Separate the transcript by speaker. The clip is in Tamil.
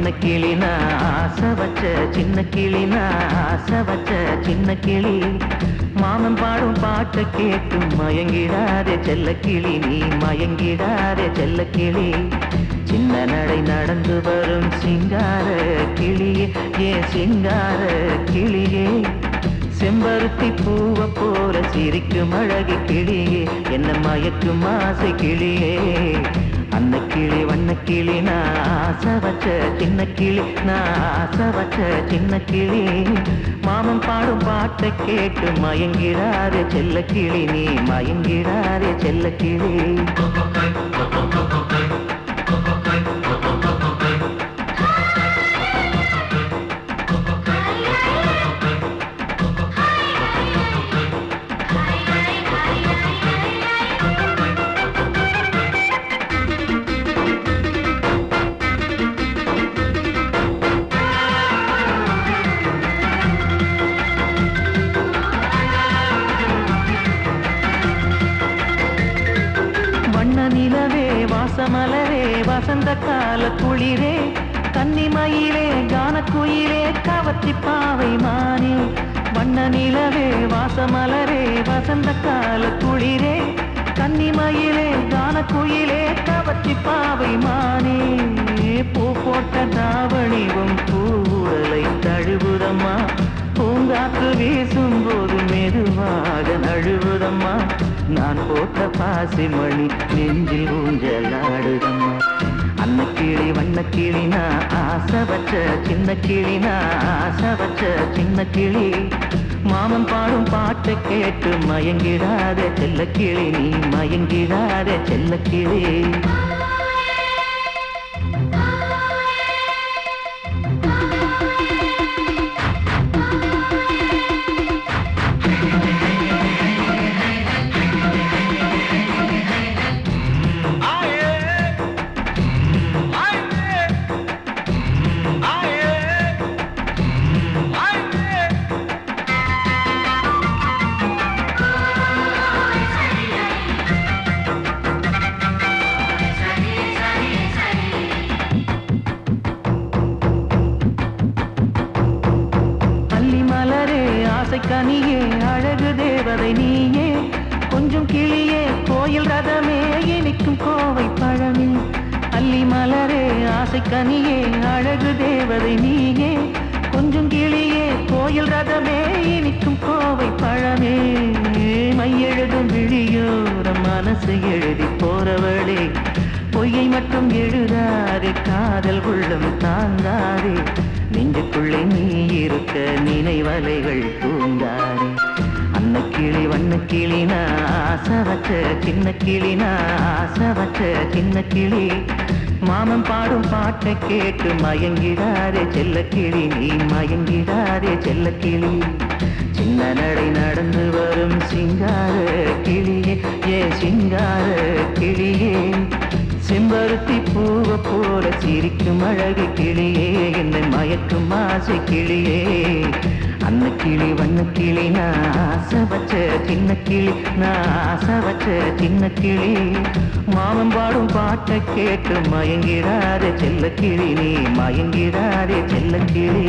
Speaker 1: வண்ண கிளி நான் ஆசை வச்ச சின்ன கிளி நான் ஆசை வச்ச சின்ன கிளி மாமன் பாடும் பாட்டை கேட்டு மயங்கிடாதே செல்ல கிளி நீ மயங்கிடாதே செல்ல கிளி சின்ன நடை நடந்து வரும் சிங்கார கிளியே ஏன் சிங்கார கிளியே செம்பருத்தி பூவை போல சிரிக்கும் அழகு கிளியே என்ன மயக்கும் ஆசை கிளியே அன்ன கிளி வண்ண கிளி நான் ஆசை வச்ச சின்ன கிளி நான் ஆசை வச்ச சின்ன கிளி மாமன் பாடும் பாட்டை கேட்டு மயங்கிடாதே செல்ல கிளி நீ மயங்கிடாதே செல்ல கிளி நிலவே வாசமலரே வசந்த கால குளிரே கன்னிமயிலே கானக்குயிலே கவர்ச்சி பாவை மானே வண்ண நிலவே வாசமலரே வசந்த கால குளிரே கன்னிமயிலே கானக்குயிலே கவர்ச்சி பாவை மானே பூ போட்ட தாவணிவும் பூவுடலை தழுவுதம்மா பூங்காற்று வீசும் போது மெதுவாக நழுவுதம்மா நான் போட்ட பாசி மணி நெஞ்சில் ஊஞ்சலாடுதம்மா அன்ன கிளி வண்ண கிளி நான் ஆசை வச்ச சின்ன கிளி நான் ஆசை வச்ச சின்ன கிளி மாமன் பாடும் பாட்டை கேட்டு மயங்கிடாதே செல்ல கிளி நீ மயங்கிடாதே செல்ல கிளி கனியே அழகு தேவதை நீயே கொஞ்சம் கிளியே கோயில் ரதமே இனிக்கும் கோவை பழமே அல்லி மலரே ஆசை கனியே அழகு தேவதை நீயே கொஞ்சம் கிளியே கோயில் ரதமே இனிக்கும் கோவை பழமே மையெழுதும் விழியோரம் மனசு எழுதி போறவளே பொய்யை மட்டும் எழுதாதே காதல் உள்ளம் தாங்காதே நெஞ்சுக்குள்ளே நீ இருக்க நினைவலைகள் தூங்காதே அன்ன கிளி வண்ண கிளி நான் ஆசை வச்ச சின்ன கிளி நான் ஆசை வச்ச சின்ன கிளி மாமன் பாடும் பாட்டை கேட்டு மயங்கிடாதே செல்ல கிளி நீ மயங்கிடாதே செல்ல கிளி சின்ன நடை நடந்து வரும் சிங்கார கிளியே ஏ சிங்கார கிளியே செம்பருத்தி பூவை போல சிரிக்கும் அழகு கிளியே என்னை மயக்கும் ஆசை கிளியே அன்ன கிளி வண்ண கிளி நான் ஆசை வச்ச சின்ன கிளி நான் ஆசை வச்ச சின்ன கிளி மாமன் பாடும் பாட்டை கேட்டு மயங்கிடாதே செல்ல கிளி நீ மயங்கிடாதே செல்ல கிளி